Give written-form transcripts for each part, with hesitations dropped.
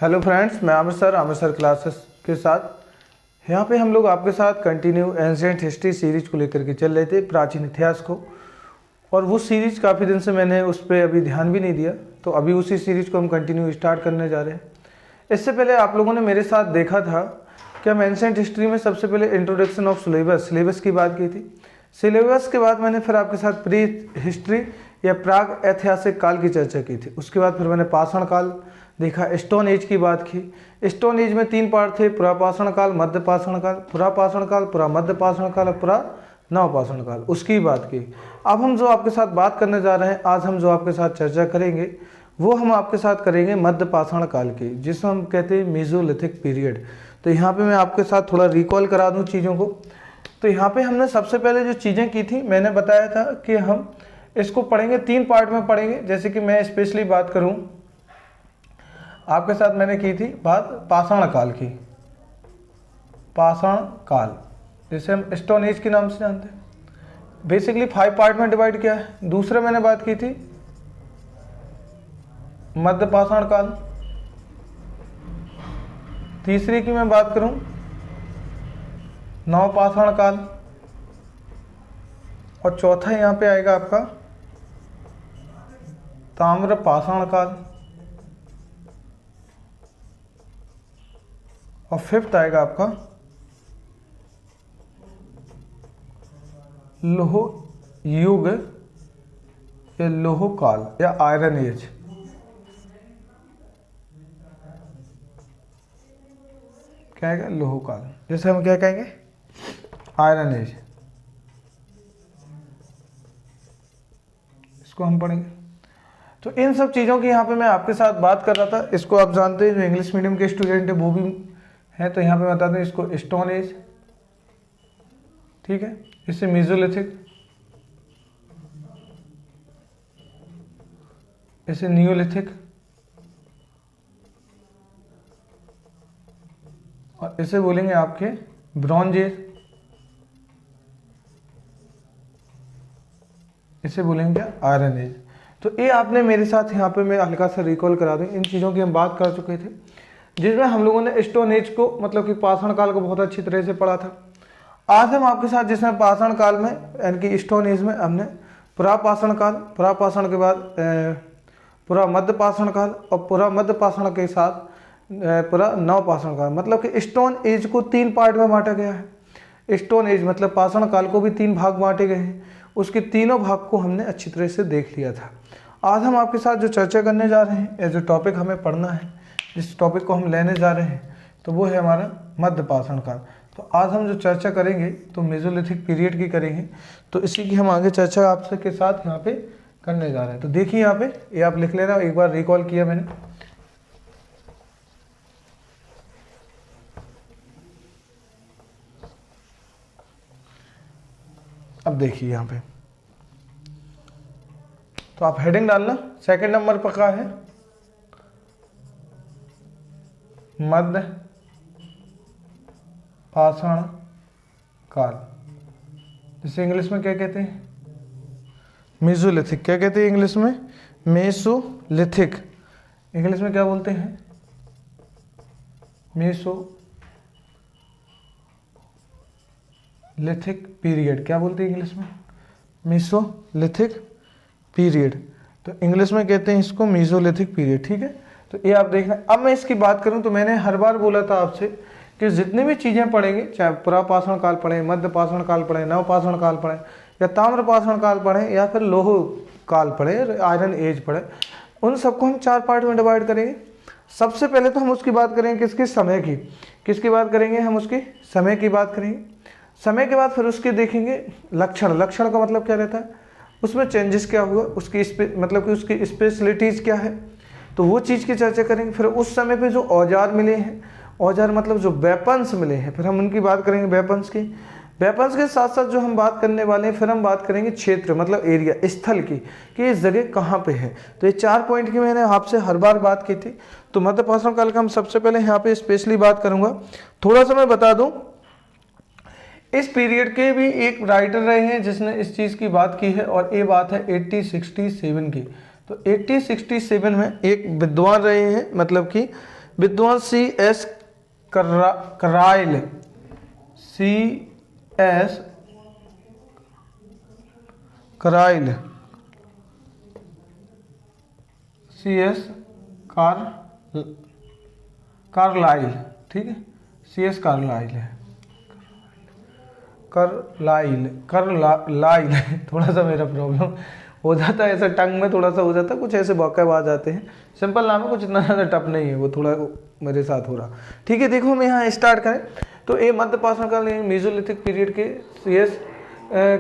Hello friends, मैं Aamir sir classes के साथ यहाँ पे हम लोग आपके साथ कंटिन्यू एंशिएंट हिस्ट्री सीरीज को लेकर के चल रहे थे, प्राचीन इतिहास को। और वो सीरीज काफ़ी दिन से मैंने उस पर अभी ध्यान भी नहीं दिया, तो अभी उसी सीरीज को हम कंटिन्यू स्टार्ट करने जा रहे हैं। इससे पहले आप लोगों ने मेरे साथ देखा था कि हम एंशिएंट हिस्ट्री में सबसे पहले इंट्रोडक्शन ऑफ सिलेबस की बात की थी। सिलेबस के बाद मैंने फिर आपके साथ प्री हिस्ट्री या प्राग ऐतिहासिक काल की चर्चा की थी। उसके बाद फिर मैंने पाषाण काल देखा, स्टोन एज की बात की। स्टोन एज में 3 पार्ट थे, पुरापाषाण काल, मध्य पाषाण काल, पुरापाषाण काल, पुरा मध्य पाषाण काल और पुरा नवपाषाण काल, उसकी बात की। अब हम जो आपके साथ बात करने जा रहे हैं, आज हम जो आपके साथ चर्चा करेंगे वो हम आपके साथ करेंगे मध्य पाषाण काल की, जिसको हम कहते हैं मेसोलिथिक पीरियड। तो यहाँ पे मैं आपके साथ थोड़ा रिकॉल करा दूँ चीज़ों को। तो यहाँ पे हमने सबसे पहले जो चीज़ें की थी, मैंने बताया था कि हम इसको पढ़ेंगे 3 पार्ट में पढ़ेंगे। जैसे कि मैं स्पेशली बात करूँ आपके साथ, मैंने की थी बात पाषाण काल की, पाषाण काल जिसे हम स्टोन एज के नाम से जानते हैं। बेसिकली 5 पार्ट में डिवाइड किया है। दूसरे मैंने बात की थी मध्य पाषाण काल। तीसरी की मैं बात करूं नवपाषाण काल। और चौथा यहां पे आएगा आपका ताम्र पाषाण काल। और 5th आएगा आपका लोह युग या लोह काल या आयरन एज। क्या आएगा? लोह काल, जैसे हम क्या कहेंगे आयरन एज, इसको हम पढ़ेंगे। तो इन सब चीज़ों की यहाँ पे मैं आपके साथ बात कर रहा था। इसको आप जानते हैं, जो इंग्लिश मीडियम के स्टूडेंट है वो भी है, तो यहाँ पे बता दें इसको स्टोन एज, ठीक है। इसे मेसोलिथिक, इसे नियोलिथिक और इसे बोलेंगे आपके ब्रॉन्ज एज, इसे बोलेंगे क्या? Iron age. तो ये आपने मेरे साथ यहाँ पे मैं हल्का सा रिकॉल करा दूं, इन चीज़ों की हम बात कर चुके थे, जिसमें हम लोगों ने स्टोन एज को मतलब कि पाषाण काल को बहुत अच्छी तरह से पढ़ा था। आज हम आपके साथ जिसमें पाषाण काल में यानी कि स्टोन एज में हमने पुरापाषाण काल, पुरापाषाण के बाद पुरा मध्य पाषाण काल और पुरा मध्य पाषाण के साथ पुरा नवपाषाण काल, मतलब कि स्टोन एज को 3 पार्ट में बांटा गया है। स्टोन एज मतलब पाषाण काल को भी 3 भाग बांटे गए हैं। उसके तीनों भाग को हमने अच्छी तरह से देख लिया था। आज हम आपके साथ जो चर्चा करने जा रहे हैं या जो टॉपिक हमें पढ़ना है, जिस टॉपिक को हम लेने जा रहे हैं, तो वो है हमारा मध्य पाषाण काल। तो आज हम जो चर्चा करेंगे तो मेसोलिथिक पीरियड की करेंगे। तो इसी की हम आगे चर्चा आपसे के साथ यहाँ पे करने जा रहे हैं। तो देखिए यहाँ पे ये आप लिख लेना, एक बार रिकॉल किया मैंने। अब देखिए यहाँ पे, तो आप हेडिंग डालना। सेकंड नंबर पर क्या है? मध्य पाषाण काल, जिसे इंग्लिश में क्या कहते हैं? मेसोलिथिक। क्या कहते हैं इंग्लिश में? मेसोलिथिक। इंग्लिश में क्या बोलते हैं? Mesolithic period. क्या बोलते हैं इंग्लिश में? Mesolithic period. तो इंग्लिश में कहते हैं इसको मेसोलिथिक पीरियड, ठीक है। तो ये आप देखना। अब मैं इसकी बात करूं तो मैंने हर बार बोला था आपसे कि जितनी भी चीज़ें पढ़ेंगे, चाहे पुरापाषाण काल पढ़ें, मध्य पाषाण काल पढ़ें, नवपाषाण काल पढ़ें या ताम्र पाषाण काल पढ़ें या फिर लोह काल पढ़ें, आयरन एज पढ़ें, उन सबको हम 4 पार्ट में डिवाइड करेंगे। सबसे पहले तो हम उसकी बात करेंगे किसकी? समय की। किसकी बात करेंगे? हम उसकी समय की बात करेंगे। समय के बाद फिर उसके देखेंगे लक्षण। लक्षण का मतलब क्या रहता है? उसमें चेंजेस क्या हुआ, उसकी मतलब कि उसकी स्पेशलिटीज़ क्या है, तो वो चीज़ की चर्चा करेंगे। फिर उस समय पे जो औजार मिले हैं, औजार मतलब जो वेपन्स मिले हैं, फिर हम उनकी बात करेंगे वेपन्स की। वेपन्स के साथ साथ जो हम बात करने वाले हैं, फिर हम बात करेंगे क्षेत्र मतलब एरिया, स्थल की, कि इस जगह कहाँ पे है। तो ये 4 पॉइंट की मैंने आपसे हर बार बात की थी। तो मध्य पाषाण काल का हम सबसे पहले यहाँ पे स्पेशली बात करूँगा। थोड़ा सा मैं बता दूँ, इस पीरियड के भी एक राइटर रहे हैं जिसने इस चीज़ की बात की है, और ये बात है 8067 की। तो 8067 में एक विद्वान रहे हैं, मतलब कि विद्वान CS कराइल, CS कराइल, CS कार्लाइल, ठीक है, CS कार्लाइल है, करलाइल थोड़ा सा मेरा प्रॉब्लम हो जाता है, ऐसा टंग में थोड़ा सा हो जाता है, कुछ ऐसे वॉकैब आ जाते हैं। सिंपल नाम है, कुछ इतना ज़्यादा टफ नहीं है, वो थोड़ा मेरे साथ हो रहा। ठीक है, देखो हम यहाँ स्टार्ट करें तो ये मध्य पाषाण काल मेसोलिथिक पीरियड के CS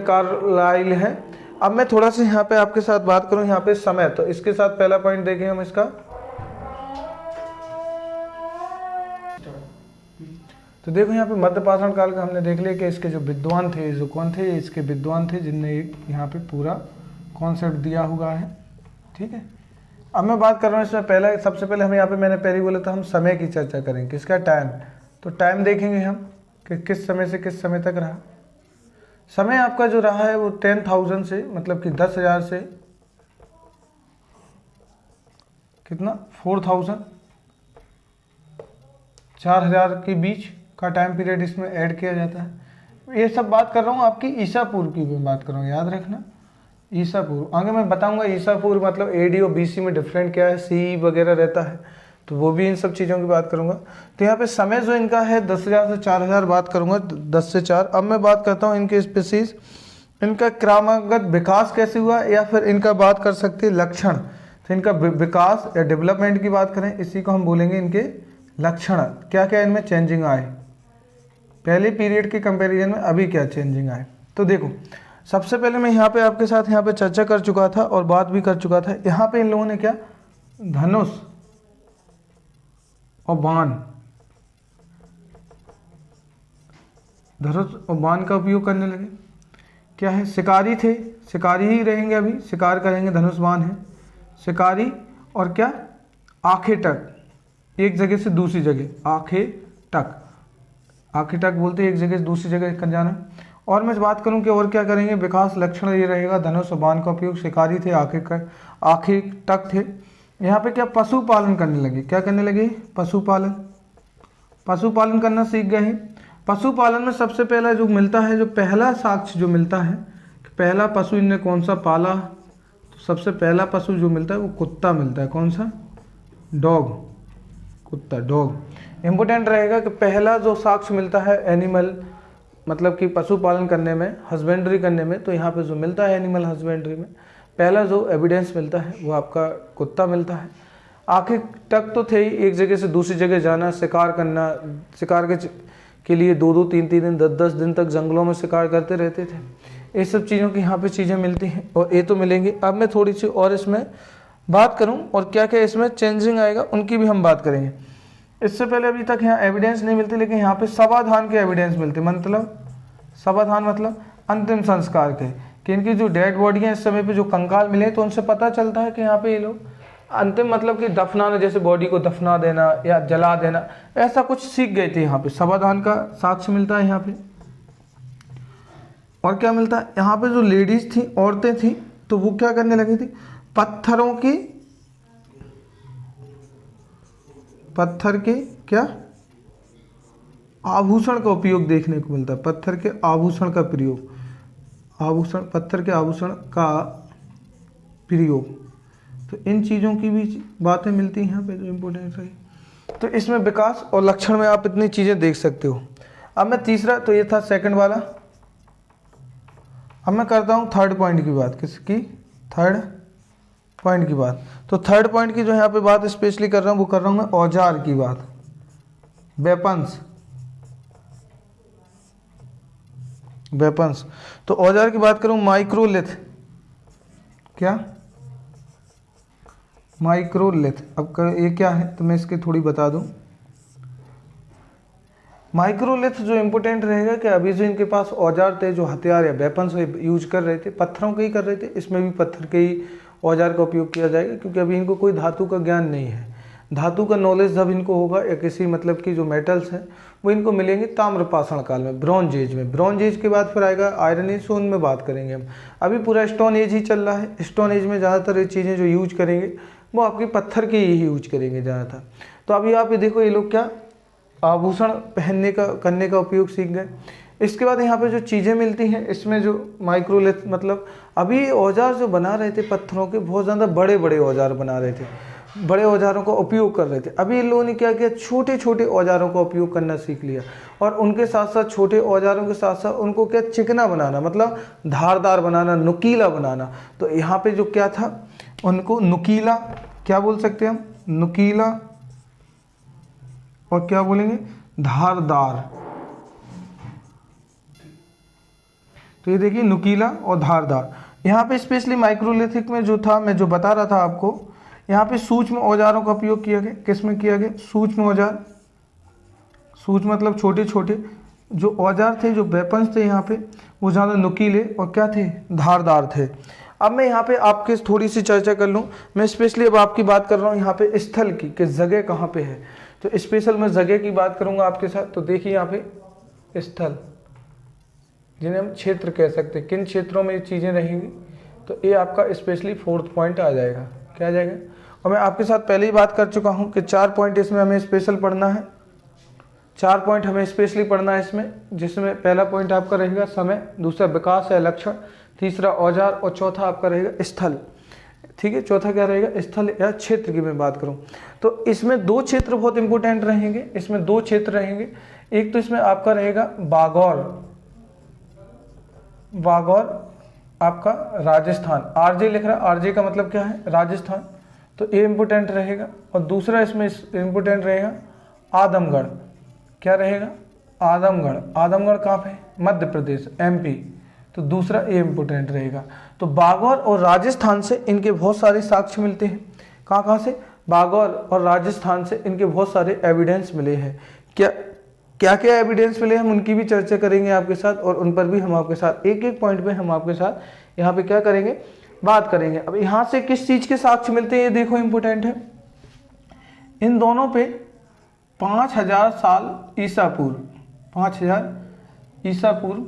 कार्लाइल है। अब मैं थोड़ा सा यहाँ पे आपके साथ बात करूँ, यहाँ पे समय, तो इसके साथ पहला पॉइंट देखें हम इसका, तो देखो यहाँ पे मध्य पाषाण काल का हमने देख लिया कि इसके जो विद्वान थे, जो कौन थे, इसके विद्वान थे जिनने यहाँ पे पूरा कॉन्सेप्ट दिया हुआ है। ठीक है, अब मैं बात कर रहा हूँ इसमें पहला, सबसे पहले हम यहाँ पे, मैंने पहले बोला था हम समय की चर्चा करेंगे, किसका, टाइम। तो टाइम देखेंगे हम कि किस समय से किस समय तक रहा। समय आपका जो रहा है वो 10,000 से, मतलब कि 10,000 से कितना, 4,000 के बीच का टाइम पीरियड इसमें ऐड किया जाता है। ये सब बात कर रहा हूँ आपकी ईसा पूर्व की मैं बात कर रहा हूँ, याद रखना, ईसा पूर्व। आगे मैं बताऊंगा ईसा पूर्व मतलब AD और BC में डिफरेंट क्या है, CE वगैरह रहता है, तो वो भी इन सब चीज़ों की बात करूंगा। तो यहाँ पे समय जो इनका है 10,000 से 4,000 बात करूंगा, 10 से 4। अब मैं बात करता हूँ इनके स्पीसीज, इनका क्रमागत विकास कैसे हुआ, या फिर इनका बात कर सकते हैं लक्षण। तो इनका विकास या डेवलपमेंट की बात करें, इसी को हम बोलेंगे इनके लक्षण, क्या क्या इनमें चेंजिंग आए, पहले पीरियड के कंपैरिजन में अभी क्या चेंजिंग आए। तो देखो सबसे पहले मैं यहाँ पे आपके साथ यहाँ पे चर्चा कर चुका था और बात भी कर चुका था, यहाँ पे इन लोगों ने क्या, धनुष और बाण, धनुष और बाण का उपयोग करने लगे। क्या है, शिकारी थे, शिकारी ही रहेंगे, अभी शिकार करेंगे, धनुष बाण है शिकारी, और क्या, आंखें टक, एक जगह से दूसरी जगह, आंखें टक, आंखें टक बोलते हैं एक जगह से दूसरी जगह कर जाना। और मैं बात करूं कि और क्या करेंगे, विकास लक्षण ये रहेगा, धनुष और बाण का उपयोग, शिकारी थे, आंखें टक थे। यहाँ पे क्या, पशुपालन करने लगे, क्या करने लगे, पशुपालन, पशुपालन करना सीख गए हैं। पशुपालन में सबसे पहला जो मिलता है, जो पहला साक्ष्य जो मिलता है, पहला पशु इनने कौन सा पाला, तो सबसे पहला पशु जो मिलता है वो कुत्ता मिलता है, कौन सा, डॉग, कुत्ता, डॉग। इम्पोर्टेंट रहेगा कि पहला जो साक्ष्य मिलता है एनिमल, मतलब कि पशुपालन करने में, हस्बेंड्री करने में, तो यहाँ पे जो मिलता है एनिमल हस्बेंड्री में पहला जो एविडेंस मिलता है वो आपका कुत्ता मिलता है। आंखें टक तो थे ही, एक जगह से दूसरी जगह जाना, शिकार करना, शिकार के लिए 2-2, 3-3 दिन, 10-10 दिन तक जंगलों में शिकार करते रहते थे। ये सब चीज़ों की यहाँ पे चीज़ें मिलती हैं और ये तो मिलेंगी। अब मैं थोड़ी सी और इसमें बात करूँ और क्या क्या इसमें चेंजिंग आएगा उनकी भी हम बात करेंगे। इससे पहले अभी तक यहाँ एविडेंस नहीं मिलती, लेकिन यहाँ पे समाधान के एविडेंस मिलते, मतलब समाधान मतलब अंतिम संस्कार के, कि इनकी जो डेड बॉडी है इस समय पे जो कंकाल मिले, तो उनसे पता चलता है कि यहाँ पे ये लोग अंतिम, मतलब कि दफनाना, जैसे बॉडी को दफना देना या जला देना, ऐसा कुछ सीख गए थे। यहाँ पे समाधान का साक्ष्य मिलता है यहाँ पे। और क्या मिलता है, यहाँ पे जो लेडीज थी, औरतें थी, तो वो क्या करने लगी थी, पत्थर के क्या, आभूषण का उपयोग देखने को मिलता है, पत्थर के आभूषण का प्रयोग, आभूषण, पत्थर के आभूषण का प्रयोग। तो इन चीज़ों की भी बातें मिलती हैं यहाँ पे जो इम्पोर्टेंट रही। तो इसमें विकास और लक्षण में आप इतनी चीज़ें देख सकते हो। अब मैं तीसरा, तो ये था सेकंड वाला, अब मैं करता हूँ थर्ड पॉइंट की बात, किसकी, थर्ड पॉइंट की बात। तो थर्ड पॉइंट की जो यहाँ पे बात स्पेशली कर रहा हूँ, वो कर रहा हूँ मैं औजार की बात, वेपन्स, वेपन्स। तो औजार की बात करूं, माइक्रोलिथ, क्या, माइक्रोलिथ। अब ये क्या है, तो मैं इसकी थोड़ी बता दूं। माइक्रोलिथ जो इम्पोर्टेंट रहेगा कि अभी जो इनके पास औजार थे, जो हथियार या वेपन्स यूज कर रहे थे, पत्थरों के ही कर रहे थे, इसमें भी पत्थर के ही औजार का उपयोग किया जाएगा, क्योंकि अभी इनको कोई धातु का ज्ञान नहीं है। धातु का नॉलेज जब इनको होगा, या किसी मतलब कि जो मेटल्स हैं वो इनको मिलेंगे ताम्रपाषाण काल में, ब्रॉन्ज एज में। ब्रॉन्ज एज के बाद फिर आएगा आयरन एज, सो उनमें बात करेंगे हम। अभी पूरा स्टोन एज ही चल रहा है। स्टोन एज में ज़्यादातर ये चीज़ें जो यूज करेंगे वो आपकी पत्थर की ही यूज करेंगे ज़्यादातर। तो अब यहाँ पे देखो ये लोग क्या आभूषण पहनने का करने का उपयोग सीख गए। इसके बाद यहाँ पे जो चीज़ें मिलती हैं इसमें जो माइक्रोलिथ मतलब अभी औजार जो बना रहे थे पत्थरों के बहुत ज़्यादा बड़े बड़े औजार बना रहे थे, बड़े औजारों का उपयोग कर रहे थे। अभी इन लोगों ने क्या किया, छोटे छोटे औजारों का उपयोग करना सीख लिया और उनके साथ साथ छोटे औजारों के साथ साथ उनको क्या चिकना बनाना मतलब धारदार बनाना, नुकीला बनाना। तो यहाँ पे जो क्या था उनको नुकीला क्या बोल सकते हैं हम, नुकीला और क्या बोलेंगे धारदार। तो ये देखिए नुकीला और धारदार। यहाँ पे स्पेशली माइक्रोलिथिक में जो था मैं जो बता रहा था आपको, यहाँ पे सूक्ष्म औजारों का उपयोग किया गया। किस में किया गया, सूक्ष्म औजार। सूक्ष्म मतलब छोटे छोटे जो औजार थे, जो वेपन्स थे यहाँ पे वो ज़्यादा नुकीले और क्या थे, धारदार थे। अब मैं यहाँ पे आपके थोड़ी सी चर्चा कर लूँ। मैं स्पेशली अब आपकी बात कर रहा हूँ यहाँ पे स्थल की, कि जगह कहाँ पे है। तो स्पेशल मैं जगह की बात करूँगा आपके साथ। तो देखिए यहाँ पे स्थल जिन्हें हम क्षेत्र कह सकते हैं, किन क्षेत्रों में ये चीज़ें रहेंगी। तो ये आपका स्पेशली 4th पॉइंट आ जाएगा। क्या आ जाएगा, और मैं आपके साथ पहले ही बात कर चुका हूँ कि 4 पॉइंट इसमें हमें स्पेशल पढ़ना है। 4 पॉइंट हमें स्पेशली पढ़ना है इसमें, जिसमें पहला पॉइंट आपका रहेगा समय, दूसरा विकास या लक्षण, तीसरा औजार और चौथा आपका रहेगा स्थल। ठीक है, चौथा क्या रहेगा, स्थल या क्षेत्र की मैं बात करूं तो इसमें 2 क्षेत्र बहुत इंपॉर्टेंट रहेंगे। इसमें 2 क्षेत्र रहेंगे। एक तो इसमें आपका रहेगा बागौर, बागौर आपका राजस्थान, आरजे लिख रहा है, आरजे का मतलब क्या है, राजस्थान। तो ये इंपॉर्टेंट रहेगा। और दूसरा इसमें इंपॉर्टेंट रहेगा आदमगढ़। क्या रहेगा, आदमगढ़। आदमगढ़ कहाँ पे, मध्य प्रदेश, एमपी। तो दूसरा ये इंपॉर्टेंट रहेगा। तो बागौर और राजस्थान से इनके बहुत सारे साक्ष्य मिलते हैं। कहाँ कहाँ से, बागौर और राजस्थान से इनके बहुत सारे एविडेंस मिले हैं। क्या क्या एविडेंस मिले हम उनकी भी चर्चा करेंगे आपके साथ, और उन पर भी हम आपके साथ एक एक पॉइंट पे हम आपके साथ यहाँ पे क्या करेंगे, बात करेंगे। अब यहाँ से किस चीज़ के साक्ष्य मिलते हैं ये देखो इंपॉर्टेंट है। इन दोनों पे 5000 साल ईसा पूर्व, 5000 ईसा पूर्व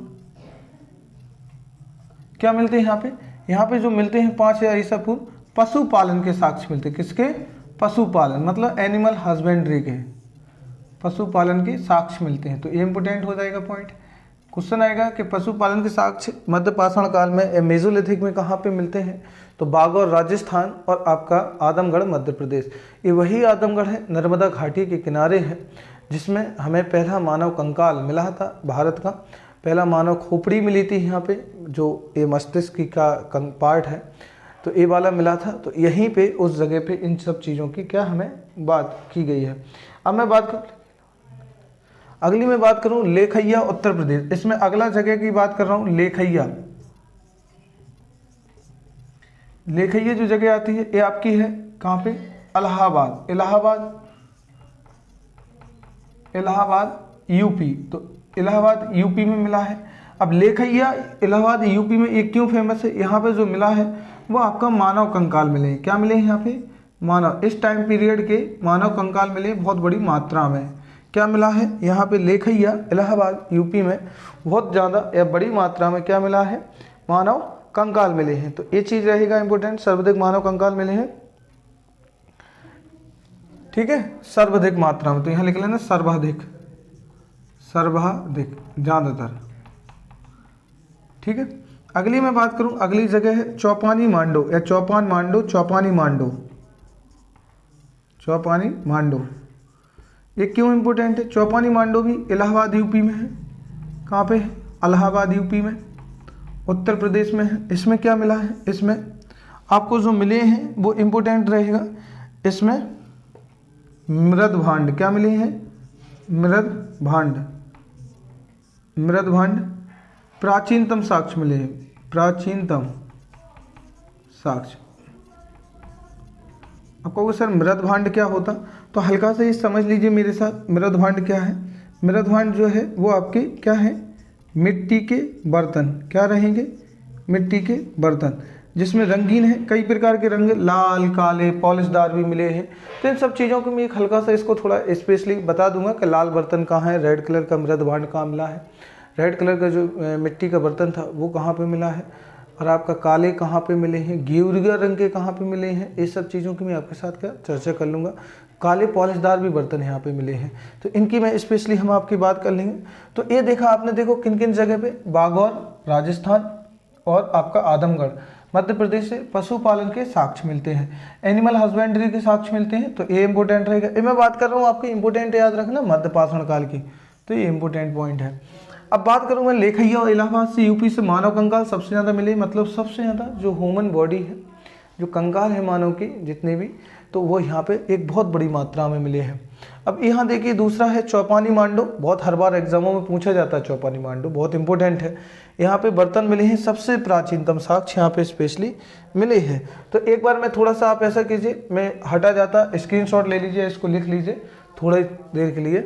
क्या मिलते हैं यहाँ पे जो मिलते हैं 5000 ईसा पूर्व पशुपालन के साक्ष्य मिलते हैं। किसके, पशुपालन मतलब एनिमल हस्बेंड्री के, पशुपालन के साक्ष्य मिलते हैं। तो ये इंपॉर्टेंट हो जाएगा पॉइंट। क्वेश्चन आएगा कि पशुपालन के साक्ष्य मध्य पाषाण काल में मेसोलिथिक में कहाँ पे मिलते हैं। तो बागौर राजस्थान और आपका आदमगढ़ मध्य प्रदेश। ये वही आदमगढ़ है, नर्मदा घाटी के किनारे है, जिसमें हमें पहला मानव कंकाल मिला था। भारत का पहला मानव खोपड़ी मिली थी यहाँ पे, जो ये मस्तिष्क का पार्ट है, तो ये वाला मिला था। तो यहीं पे उस जगह पे इन सब चीज़ों की क्या हमें बात की गई है। अब मैं अगली मैं बात करूं लेखैया उत्तर प्रदेश। इसमें अगला जगह की बात कर रहा हूं लेखैया। लेखैया जो जगह आती है ये आपकी है कहां पे, इलाहाबाद। इलाहाबाद यूपी। तो इलाहाबाद यूपी में मिला है। अब लेखैया इलाहाबाद यूपी में ये क्यों फेमस है, यहाँ पे जो मिला है वो आपका मानव कंकाल मिले हैं। क्या मिले हैं यहाँ पे, मानव, इस टाइम पीरियड के मानव कंकाल मिले बहुत बड़ी मात्रा में। क्या मिला है यहाँ पे लेखैया इलाहाबाद यूपी में बहुत ज़्यादा या बड़ी मात्रा में क्या मिला है, मानव कंकाल मिले हैं। तो ये चीज़ रहेगा इंपॉर्टेंट, सर्वाधिक मानव कंकाल मिले हैं। ठीक है, सर्वाधिक मात्रा में, तो यहाँ लिख लेना सर्वाधिक, सर्वाधिक ज़्यादातर। ठीक है, अगली मैं बात करूं, अगली जगह है चौपानी मांडो या चौपान मांडो, चौपानी मांडो, चौपानी मांडो। ये क्यों इंपॉर्टेंट है, चौपानी मांडो भी इलाहाबाद यूपी में है। कहाँ पे है, इलाहाबाद यूपी में, उत्तर प्रदेश में है। इसमें क्या मिला है, इसमें आपको जो मिले हैं वो इंपॉर्टेंट रहेगा। इसमें मृद भांड क्या मिले हैं, मृद भांड, मृद भांड प्राचीनतम साक्ष्य मिले हैं, प्राचीनतम साक्ष्य। आप कहोगे सर मृद भांड क्या होता, तो हल्का से ये समझ लीजिए मेरे साथ। मृद भांड क्या है, मृद भांड जो है वो आपके क्या है, मिट्टी के बर्तन। क्या रहेंगे, मिट्टी के बर्तन जिसमें रंगीन है, कई प्रकार के रंग, लाल, काले, पॉलिशदार भी मिले हैं। तो इन सब चीज़ों को मैं एक हल्का सा इसको थोड़ा स्पेशली बता दूंगा कि लाल बर्तन कहाँ है, रेड कलर का मृद भांड कहाँ मिला है, रेड कलर का जो मिट्टी का बर्तन था वो कहाँ पे मिला है, और आपका काले कहाँ पे मिले हैं, गेरुआ रंग के कहाँ पे मिले हैं। ये सब चीज़ों की मैं आपके साथ क्या चर्चा कर लूँगा। काले पॉलिशदार भी बर्तन यहाँ पे मिले हैं। तो इनकी मैं स्पेशली हम आपकी बात कर लेंगे। तो ये देखा आपने, देखो किन किन जगह पे, बागौर राजस्थान और आपका आदमगढ़ मध्य प्रदेश से पशुपालन के साक्ष्य मिलते हैं, एनिमल हस्बेंड्री के साक्ष्य मिलते हैं। तो ये इंपॉर्टेंट रहेगा। ये मैं बात कर रहा हूँ आपकी इंपॉर्टेंट याद रखना मध्य पाषाण काल की, तो ये इंपॉर्टेंट पॉइंट है। अब बात करूँ मैं लेखैया और इलाहाबाद से, यूपी से मानव कंकाल सबसे ज़्यादा मिले, मतलब सबसे ज़्यादा जो ह्यूमन बॉडी है, जो कंकाल है मानव के जितने भी, तो वो यहाँ पे एक बहुत बड़ी मात्रा में मिले हैं। अब यहाँ देखिए दूसरा है चौपानी मांडो, बहुत हर बार एग्जामों में पूछा जाता है चौपानी मांडो, बहुत इंपॉर्टेंट है। यहाँ पे बर्तन मिले हैं, सबसे प्राचीनतम साक्ष्य यहाँ पे स्पेशली मिले हैं। तो एक बार मैं थोड़ा सा, आप ऐसा कीजिए, मैं हटा जाता, स्क्रीनशॉट ले लीजिए, इसको लिख लीजिए थोड़ी देर के लिए।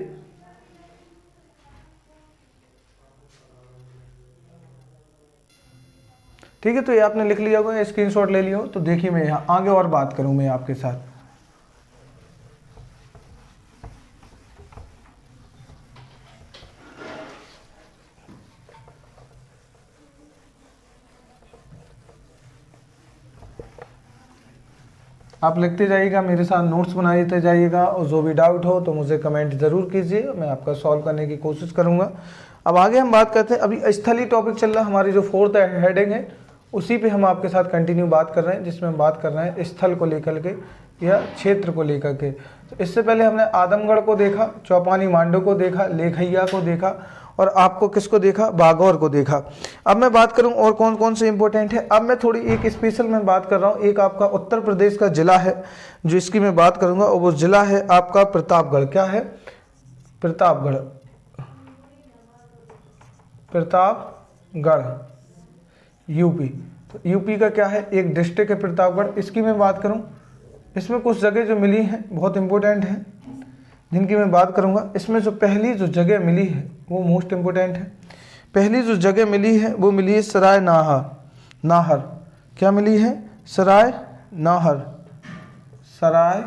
ठीक है, तो ये आपने लिख लिया होगा, स्क्रीनशॉट ले लिया हो। तो देखिए मैं यहाँ आगे और बात करूँ मैं आपके साथ। आप लिखते जाइएगा, मेरे साथ नोट्स बनाते जाइएगा, और जो भी डाउट हो तो मुझे कमेंट ज़रूर कीजिए, मैं आपका सॉल्व करने की कोशिश करूँगा। अब आगे हम बात करते हैं, अभी स्थलीय टॉपिक चल रहा है, हमारी जो 4th हेडिंग है उसी पे हम आपके साथ कंटिन्यू बात कर रहे हैं, जिसमें हम बात कर रहे हैं स्थल को लेकर के या क्षेत्र को लेकर के। तो इससे पहले हमने आदमगढ़ को देखा, चौपानी मांडो को देखा, लेखैया को देखा, और आपको किसको देखा, बागौर को देखा। अब मैं बात करूं और कौन कौन से इंपॉर्टेंट है। अब मैं थोड़ी एक स्पेशल मैं बात कर रहा हूं, एक आपका उत्तर प्रदेश का जिला है जो इसकी मैं बात करूंगा, और वो जिला है आपका प्रतापगढ़। क्या है? प्रतापगढ़, प्रतापगढ़ यूपी। तो यूपी का क्या है, एक डिस्ट्रिक्ट है प्रतापगढ़। इसकी मैं बात करूं, इसमें कुछ जगह जो मिली हैं बहुत इंपॉर्टेंट है, जिनकी मैं बात करूंगा। इसमें जो पहली जो जगह मिली है वो मोस्ट इंपॉर्टेंट है। पहली जो जगह मिली है वो मिली है सराय नाहर। क्या मिली है? सराय नाहर, सराय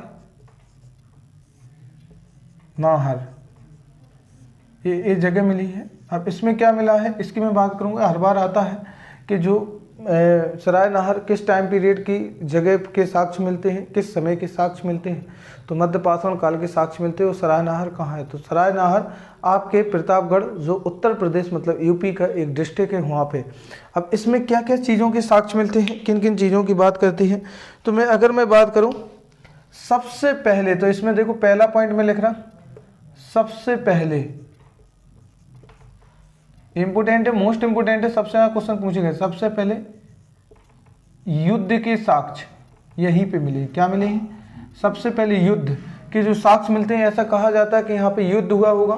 नाहर, ये जगह मिली है। अब इसमें क्या मिला है इसकी मैं बात करूंगा। हर बार आता है कि जो सराय नाहर किस टाइम पीरियड की जगह के साक्ष्य मिलते हैं, किस समय के साक्ष्य मिलते हैं, तो मध्य पाषाण काल के साक्ष्य मिलते हैं। और सराय नाहर कहाँ है? तो सराय नाहर आपके प्रतापगढ़, जो उत्तर प्रदेश मतलब यूपी का एक डिस्ट्रिक्ट है वहाँ पे। अब इसमें क्या क्या चीज़ों के साक्ष्य मिलते हैं, किन किन चीज़ों की बात करती है, तो मैं अगर मैं बात करूँ सबसे पहले, तो इसमें देखो पहला पॉइंट में लिख रहा, सबसे पहले इंपोर्टेंट है, मोस्ट इंपोर्टेंट है, सबसे ज़्यादा क्वेश्चन पूछे गए। सबसे पहले युद्ध के साक्ष्य यहीं पे मिले। क्या मिले हैं? सबसे पहले युद्ध के जो साक्ष्य मिलते हैं। ऐसा कहा जाता है कि यहाँ पे युद्ध हुआ होगा,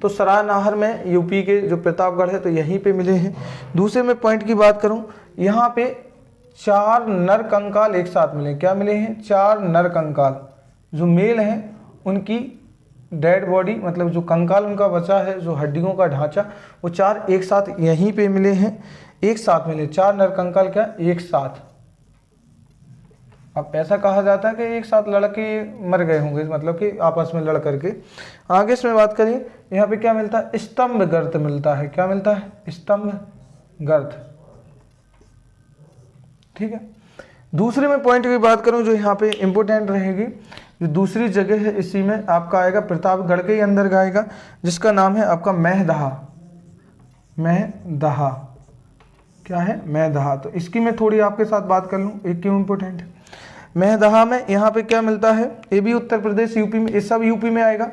तो सराय नाहर में यूपी के जो प्रतापगढ़ है तो यहीं पे मिले हैं। दूसरे में पॉइंट की बात करूँ, यहाँ पे 4 नर कंकाल एक साथ मिले। क्या मिले हैं? 4 नर कंकाल, जो मेल हैं उनकी डेड बॉडी, मतलब जो कंकाल उनका बचा है, जो हड्डियों का ढांचा, वो 4 एक साथ यहीं पे मिले हैं, एक साथ मिले। 4 नर कंकाल क्या एक साथ। अब ऐसा कहा जाता है कि एक साथ लड़के मर गए होंगे, मतलब कि आपस में लड़ करके। आगे इसमें बात करिए, यहाँ पे क्या मिलता है? स्तंभ गर्त मिलता है। क्या मिलता है? स्तंभ गर्त। ठीक है। दूसरे में पॉइंट की बात करूं जो यहाँ पे इंपॉर्टेंट रहेगी, जो दूसरी जगह है इसी में आपका आएगा, प्रतापगढ़ के ही अंदर आएगा, जिसका नाम है आपका महदहा। महदहा क्या है? महदहा। तो इसकी मैं थोड़ी आपके साथ बात कर लूँ, एक क्यों इंपॉर्टेंट है। महदहा में यहाँ पे क्या मिलता है? ये भी उत्तर प्रदेश यूपी में, ये सब यूपी में आएगा।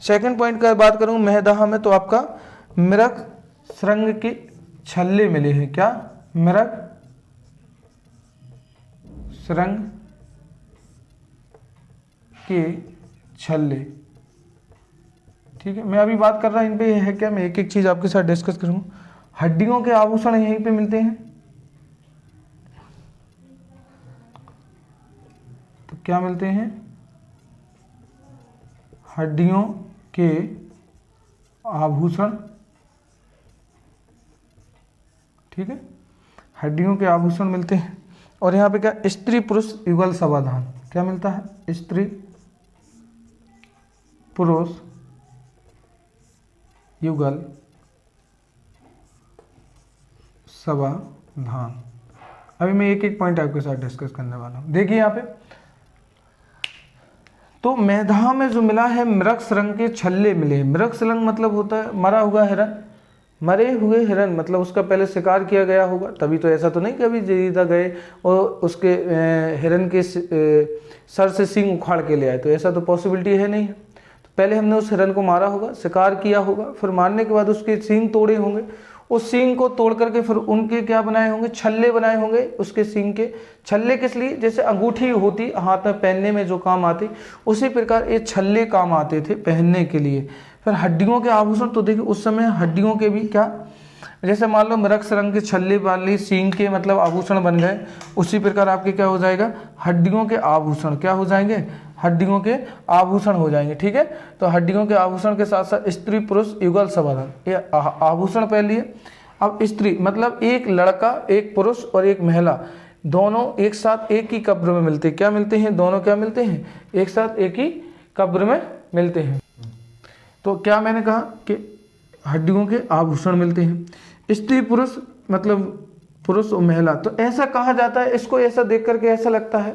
सेकंड पॉइंट का बात करूँ महदहा में, तो आपका मृग श्रृंग के छल्ले मिले हैं। क्या? मृग श्रृंग के छल्ले। ठीक है, मैं अभी बात कर रहा इन पे है क्या, मैं एक एक चीज आपके साथ डिस्कस करूंगा। हड्डियों के आभूषण यहीं पे मिलते हैं, तो क्या मिलते हैं? हड्डियों के आभूषण। ठीक है, हड्डियों के आभूषण मिलते हैं। और यहाँ पे क्या? स्त्री पुरुष युगल समाधान। क्या मिलता है? स्त्री पुरुष युगल समाधान। अभी मैं एक एक पॉइंट आपके साथ डिस्कस करने वाला हूँ। देखिए यहाँ पे तो मैधा में जो मिला है मृगस रंग के छल्ले मिले। मृगस रंग मतलब होता है मरा हुआ हिरन, मरे हुए हिरन मतलब उसका पहले शिकार किया गया होगा, तभी तो ऐसा तो नहीं कि अभी जीविता गए और उसके हिरन के सर से सींग उखाड़ के ले आए, तो ऐसा तो पॉसिबिलिटी है नहीं। तो पहले हमने उस हिरन को मारा होगा, शिकार किया होगा, फिर मारने के बाद उसके सींग तोड़े होंगे, उस सींग को तोड़ करके फिर उनके क्या बनाए होंगे, छल्ले बनाए होंगे। उसके सींग के छल्ले किस लिए, जैसे अंगूठी होती हाथ में पहनने में जो काम आती, उसी प्रकार ये छल्ले काम आते थे पहनने के लिए। फिर हड्डियों के आभूषण, तो देखिए उस समय हड्डियों के भी क्या, जैसे मान लो मृगस रंग के छल्ले बांध ली, सींग के मतलब आभूषण बन गए, उसी प्रकार आपके क्या हो जाएगा, हड्डियों के आभूषण क्या हो जाएंगे, हड्डियों के आभूषण हो जाएंगे। ठीक है, तो हड्डियों के आभूषण के साथ साथ स्त्री पुरुष युगल समाधान, ये आभूषण पहन लिए। अब स्त्री मतलब एक लड़का, एक पुरुष और एक महिला, दोनों एक साथ एक ही कब्र में मिलते हैं। क्या मिलते हैं, दोनों क्या मिलते हैं, एक साथ एक ही कब्र में मिलते हैं। तो क्या मैंने कहा कि हड्डियों के आभूषण मिलते हैं। स्त्री पुरुष मतलब पुरुष और महिला, तो ऐसा कहा जाता है, इसको ऐसा देख करके ऐसा लगता है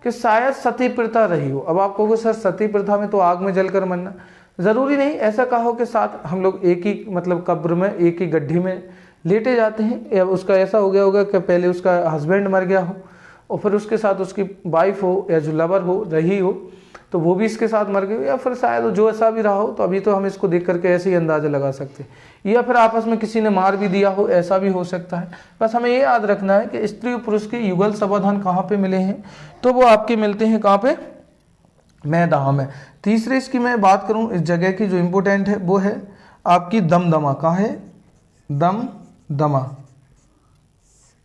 कि शायद सती प्रथा रही हो। अब आप कहोगे सर सती प्रथा में तो आग में जलकर मरना, ज़रूरी नहीं। ऐसा कहा हो कि साथ हम लोग एक ही मतलब कब्र में, एक ही गड्ढे में लेटे जाते हैं, या उसका ऐसा हो गया होगा कि पहले उसका हस्बैंड मर गया हो और फिर उसके साथ उसकी वाइफ हो या जो लवर हो रही हो, तो वो भी इसके साथ मर गए, या फिर शायद जो ऐसा भी रहा हो। तो अभी तो हम इसको देख करके ऐसे ही अंदाज़ा लगा सकते हैं, या फिर आपस में किसी ने मार भी दिया हो, ऐसा भी हो सकता है। बस हमें ये याद रखना है कि स्त्री और पुरुष के युगल समाधान कहाँ पे मिले हैं, तो वो आपके मिलते हैं कहाँ पे, मैदा में। तीसरे इसकी मैं बात करूँ इस जगह की जो इम्पोर्टेंट है, वो है आपकी दमदमा। कहाँ है, दमदमा,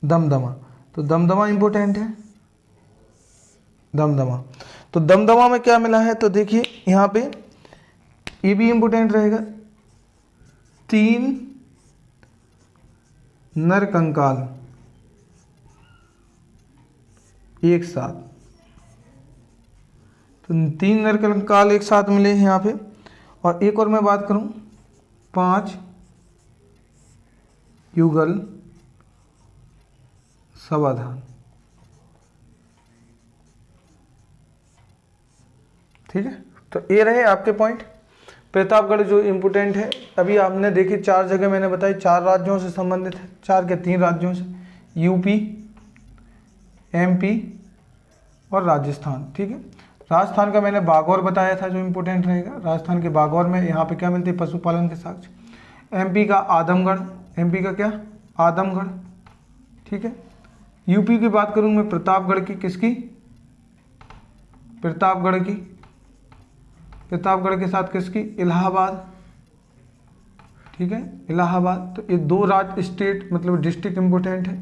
दमदमा, तो दमदमा इम्पोर्टेंट है, दमदमा। तो दमदमा में क्या मिला है, तो देखिए यहाँ पे ये भी इम्पोर्टेंट रहेगा, 3 नर कंकाल एक साथ, तो 3 नर कंकाल एक साथ मिले हैं यहाँ पे। और एक और मैं बात करूँ, 5 युगल समाधान। ठीक है, तो ये रहे आपके पॉइंट। प्रतापगढ़ जो इम्पोर्टेंट है, अभी आपने देखी 4 जगह मैंने बताई, 4 राज्यों से संबंधित है, 4 के 3 राज्यों से, यूपी, एमपी और राजस्थान। ठीक है, राजस्थान का मैंने बागौर बताया था जो इम्पोर्टेंट रहेगा। राजस्थान के बागौर में यहाँ पे क्या मिलते हैं, पशुपालन के साक्ष्य। एमपी का आदमगढ़, एमपी का क्या, आदमगढ़। ठीक है, यूपी की बात करूँ मैं प्रतापगढ़ की, किसकी, प्रतापगढ़ की, प्रतापगढ़ के साथ किसकी, इलाहाबाद। ठीक है, इलाहाबाद। तो ये 2 राज्य स्टेट मतलब डिस्ट्रिक्ट इम्पोर्टेंट है।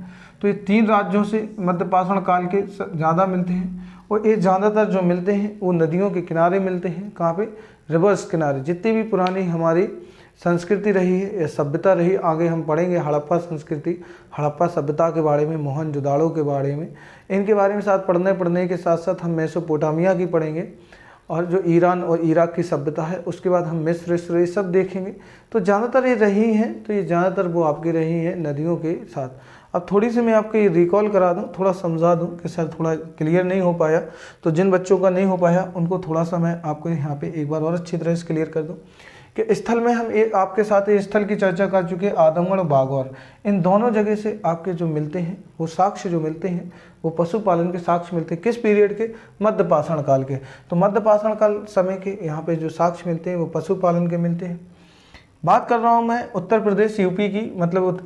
तो ये 3 राज्यों से मध्यपाषाण काल के ज़्यादा मिलते हैं, और ये ज़्यादातर जो मिलते हैं वो नदियों के किनारे मिलते हैं। कहाँ पे, रिवर्स किनारे। जितनी भी पुरानी हमारी संस्कृति रही है या सभ्यता रही, आगे हम पढ़ेंगे हड़प्पा संस्कृति, हड़प्पा सभ्यता के बारे में, मोहनजोदाड़ो के बारे में, इनके बारे में साथ पढ़ने के साथ साथ हम मेसोपोटामिया की पढ़ेंगे, और जो ईरान और इराक की सभ्यता है, उसके बाद हम मिस्र ये सब देखेंगे। तो ज़्यादातर ये रही हैं, तो ये ज़्यादातर वो आपकी रही हैं नदियों के साथ। अब थोड़ी सी मैं आपको ये रिकॉल करा दूं, थोड़ा समझा दूं कि सर थोड़ा क्लियर नहीं हो पाया, तो जिन बच्चों का नहीं हो पाया उनको थोड़ा सा मैं आपको यहाँ पे एक बार और अच्छी तरह से क्लियर कर दूं कि स्थल में हम एक आपके साथ ये स्थल की चर्चा कर चुके हैं, आदमगढ़ और बागौर। इन दोनों जगह से आपके जो मिलते हैं वो साक्ष्य जो मिलते हैं वो पशुपालन के साक्ष्य मिलते हैं। किस पीरियड के, मध्यपाषाण काल के। तो मध्यपाषाण काल समय के यहाँ पे जो साक्ष्य मिलते हैं वो पशुपालन के मिलते हैं। बात कर रहा हूँ मैं उत्तर प्रदेश यूपी की, मतलब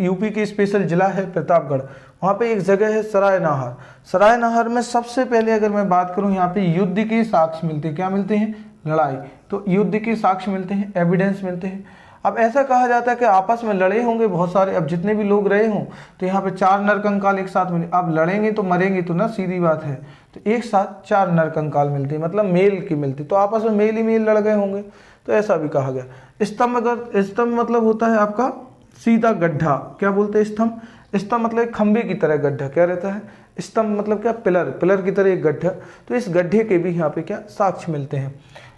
यूपी की स्पेशल जिला है प्रतापगढ़। वहाँ पे एक जगह है सराय नाहर। सराय नाहर में सबसे पहले अगर मैं बात करूँ, यहाँ पे युद्ध के साक्ष्य मिलते हैं। क्या मिलते हैं, लड़ाई। तो युद्ध के साक्ष्य मिलते हैं, एविडेंस मिलते हैं। अब ऐसा कहा जाता है कि आपस में लड़े होंगे बहुत सारे, अब जितने भी लोग रहे हों, तो यहाँ पे 4 नरकंकाल एक साथ मिले। अब लड़ेंगे तो मरेंगे तो ना, सीधी बात है। तो एक साथ 4 नरकंकाल मिलती है, मतलब मेल की मिलती, तो आपस में मेल ही मेल लड़ गए होंगे, तो ऐसा भी कहा गया। स्तंभ मतलब होता है आपका सीधा गड्ढा। क्या बोलते हैं, स्तंभ। स्तंभ मतलब खंबे की तरह गड्ढा क्या रहता है, स्तंभ मतलब क्या, पिलर की तरह एक गड्ढा। तो इस गड्ढे के भी यहाँ पे क्या साक्ष्य मिलते हैं।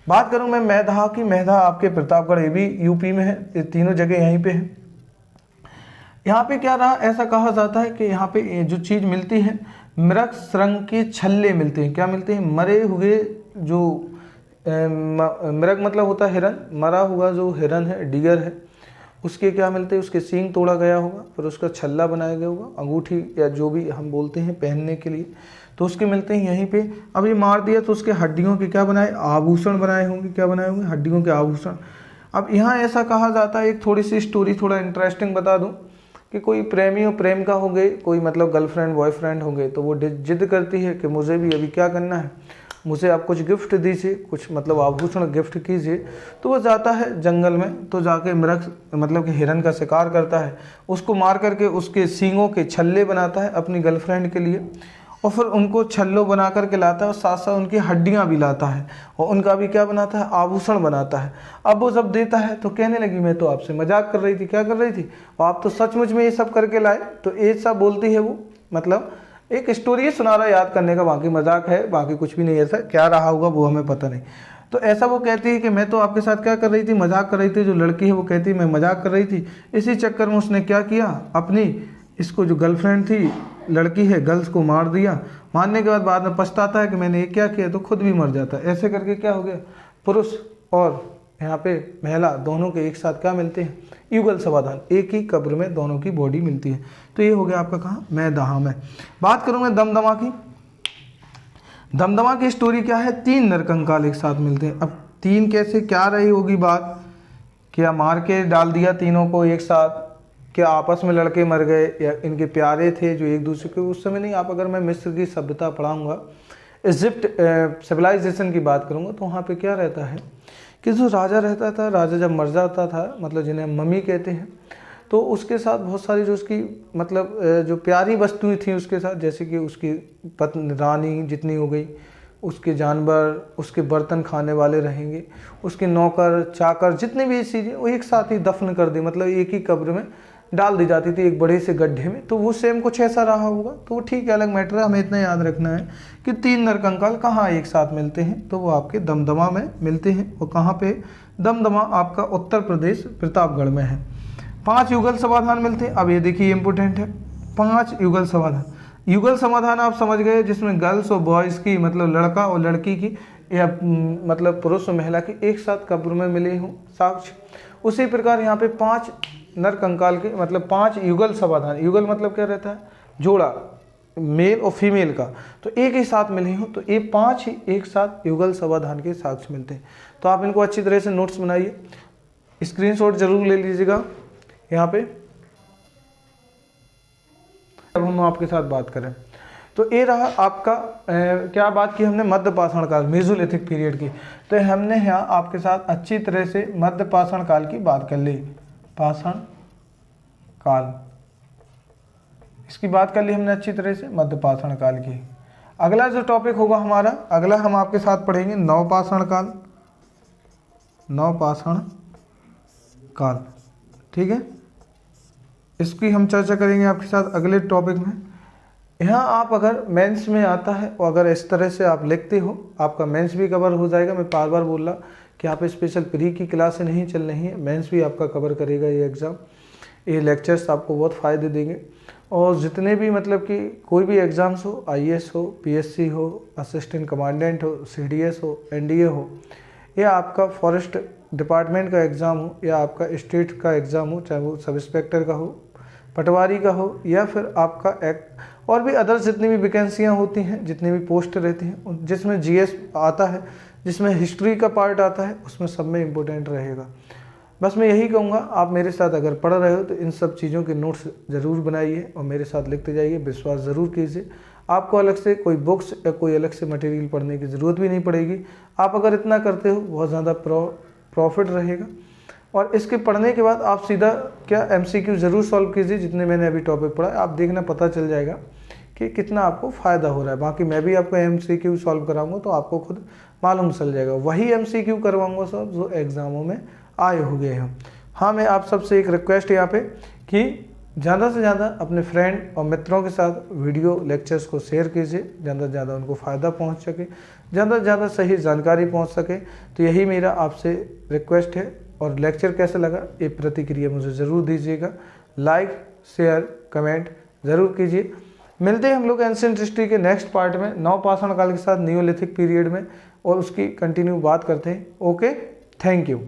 बात करूं मैं मैधा की, मैधा आपके प्रतापगढ़, ये भी यूपी में है, ये तीनों जगह यहीं पे है। यहाँ पे क्या रहा, ऐसा कहा जाता है कि यहाँ पे जो चीज़ मिलती है, मृग रंग के छल्ले मिलते हैं। क्या मिलते हैं, मरे हुए जो मृग मतलब होता है हिरन, मरा हुआ जो हिरन है, डिगर है, उसके क्या मिलते हैं, उसके सींग तोड़ा गया होगा, फिर उसका छल्ला बनाया गया होगा, अंगूठी या जो भी हम बोलते हैं पहनने के लिए, तो उसके मिलते हैं यहीं पे। अब ये मार दिया तो उसके हड्डियों के क्या बनाए, आभूषण बनाए होंगे, क्या बनाए होंगे, हड्डियों के आभूषण। अब यहाँ ऐसा कहा जाता है, एक थोड़ी सी स्टोरी थोड़ा इंटरेस्टिंग बता दूँ कि कोई प्रेमी और प्रेम का हो गए, कोई मतलब गर्लफ्रेंड बॉयफ्रेंड हो गए, तो वो जिद करती है कि मुझे भी अभी क्या करना है, मुझे आप कुछ गिफ्ट दीजिए, कुछ मतलब आभूषण गिफ्ट कीजिए। तो वो जाता है जंगल में, तो जाके मृग मतलब कि हिरन का शिकार करता है, उसको मार करके उसके सींगों के छल्ले बनाता है अपनी गर्लफ्रेंड के लिए, और फिर उनको छल्लो बना करके लाता है, और साथ साथ उनकी हड्डियां भी लाता है, और उनका भी क्या बनाता है, आभूषण बनाता है। अब वो जब देता है तो कहने लगी मैं तो आपसे मजाक कर रही थी, क्या कर रही थी, और आप तो सचमुच में ये सब करके लाए। तो ऐसा बोलती है वो, मतलब एक स्टोरी सुना रहा है याद करने का, बाकी मजाक है, बाकी कुछ भी नहीं, ऐसा क्या रहा होगा वो हमें पता नहीं। तो ऐसा वो कहती है कि मैं तो आपके साथ क्या कर रही थी, मजाक कर रही थी। जो लड़की है वो कहती है मैं मजाक कर रही थी। इसी चक्कर में उसने क्या किया, अपनी इसको जो गर्लफ्रेंड थी, लड़की है, गर्ल्स को मार दिया। मारने के बाद में पछताता है कि मैंने ये क्या किया, तो खुद भी मर जाता है। ऐसे करके क्या हो गया, पुरुष और यहाँ पे महिला दोनों के एक साथ क्या मिलते हैं, युगल समाधान, एक ही कब्र में दोनों की बॉडी मिलती है। तो ये हो गया आपका कहाँ, मैं दहा में। बात करूँगा दमदमा की। दमदमा की स्टोरी क्या है, 3 नरकंकाल एक साथ मिलते हैं। अब 3 कैसे, क्या रही होगी बात, क्या मार के डाल दिया तीनों को एक साथ, क्या आपस में लड़के मर गए, या इनके प्यारे थे जो एक दूसरे के, उस समय नहीं। आप अगर मैं मिस्र की सभ्यता पढ़ाऊँगा, इजिप्ट सिविलाइजेशन की बात करूँगा, तो वहाँ पे क्या रहता है कि जो राजा रहता था, राजा जब मर जाता था, मतलब जिन्हें मम्मी कहते हैं, तो उसके साथ बहुत सारी जो उसकी मतलब जो प्यारी वस्तुएं थी उसके साथ, जैसे कि उसकी पत्नी रानी जितनी हो गई, उसके जानवर, उसके बर्तन खाने वाले रहेंगे, उसके नौकर चाकर, जितने भी चीज़ें, वो एक साथ ही दफन कर दी, मतलब एक ही कब्र में डाल दी जाती थी, एक बड़े से गड्ढे में। तो वो सेम कुछ ऐसा रहा होगा। तो वो ठीक है, अलग मैटर है, हमें इतना याद रखना है कि 3 नरकंकाल कहाँ एक साथ मिलते हैं, तो वो आपके दमदमा में मिलते हैं। और कहाँ पे, दमदमा आपका उत्तर प्रदेश प्रतापगढ़ में है। 5 युगल समाधान मिलते हैं। अब ये देखिए इंपोर्टेंट है, 5 युगल समाधान। युगल समाधान आप समझ गए, जिसमें गर्ल्स और बॉयज़ की, मतलब लड़का और लड़की की, या मतलब पुरुष और महिला की एक साथ कब्र में मिले हों साक्ष्य। उसी प्रकार यहाँ पे 5 नरकंकाल के, मतलब 5 युगल समाधान। युगल मतलब क्या रहता है, जोड़ा, मेल और फीमेल का, तो एक ही साथ मिले हों, तो ये 5 ही एक साथ युगल समाधान के साक्ष्य मिलते हैं। तो आप इनको अच्छी तरह से नोट्स बनाइए, स्क्रीनशॉट जरूर ले लीजिएगा यहाँ पे। अब हम आपके साथ बात करें तो ये रहा आपका क्या बात की हमने, मध्य पाषाण काल, मेसोलिथिक पीरियड की। तो हमने यहाँ आपके साथ अच्छी तरह से मध्य पाषाण काल की बात कर ली, पाषाण काल, इसकी बात कर ली हमने अच्छी तरह से, मध्य पाषाण काल की। अगला जो टॉपिक होगा हमारा, अगला हम आपके साथ पढ़ेंगे नवपाषाण काल, नवपाषाण काल, ठीक है। इसकी हम चर्चा करेंगे आपके साथ अगले टॉपिक में। यहाँ आप अगर मेंस में आता है और अगर इस तरह से आप लिखते हो, आपका मेंस भी कवर हो जाएगा। मैं बार बार बोल रहा कि यहाँ पे स्पेशल प्री की क्लासें नहीं चल रही हैं, मेंस भी आपका कवर करेगा ये एग्ज़ाम। ये लेक्चर्स आपको बहुत फ़ायदे देंगे। और जितने भी मतलब कि कोई भी एग्ज़ाम्स हो, IAS हो, PSC हो, असिस्टेंट कमांडेंट हो, CDS हो, NDA हो, या आपका फॉरेस्ट डिपार्टमेंट का एग्ज़ाम हो, या आपका स्टेट का एग्ज़ाम हो, चाहे वो सब इंस्पेक्टर का हो, पटवारी का हो, या फिर आपका और भी अदर्स जितनी भी वैकेंसियाँ होती हैं, जितनी भी पोस्ट रहती हैं, जिसमें GS आता है, जिसमें हिस्ट्री का पार्ट आता है, उसमें सब में इम्पोर्टेंट रहेगा। बस मैं यही कहूँगा, आप मेरे साथ अगर पढ़ रहे हो तो इन सब चीज़ों के नोट्स ज़रूर बनाइए और मेरे साथ लिखते जाइए, विश्वास ज़रूर कीजिए। आपको अलग से कोई बुक्स या कोई अलग से मटेरियल पढ़ने की ज़रूरत भी नहीं पड़ेगी। आप अगर इतना करते हो बहुत ज़्यादा प्रॉफिट रहेगा। और इसके पढ़ने के बाद आप सीधा क्या MCQ ज़रूर सॉल्व कीजिए, जितने मैंने अभी टॉपिक पढ़ा है, आप देखना पता चल जाएगा कि कितना आपको फ़ायदा हो रहा है। बाकी मैं भी आपको MCQ सॉल्व कराऊंगा तो आपको खुद मालूम चल जाएगा। वही MCQ करवाऊंगा सब जो एग्ज़ामों में आए हो गए हैं। हाँ, मैं आप सबसे एक रिक्वेस्ट यहाँ पे कि ज़्यादा से ज़्यादा अपने फ्रेंड और मित्रों के साथ वीडियो लेक्चर्स को शेयर कीजिए, ज़्यादा से ज़्यादा उनको फ़ायदा पहुँच सके, ज़्यादा से ज़्यादा सही जानकारी पहुँच सके। तो यही मेरा आपसे रिक्वेस्ट है। और लेक्चर कैसा लगा ये प्रतिक्रिया मुझे ज़रूर दीजिएगा, लाइक शेयर कमेंट ज़रूर कीजिए। मिलते हैं हम लोग एंशिएंट हिस्ट्री के नेक्स्ट पार्ट में, नवपाषाण काल के साथ नियोलिथिक पीरियड में, और उसकी कंटिन्यू बात करते हैं। Okay, thank you.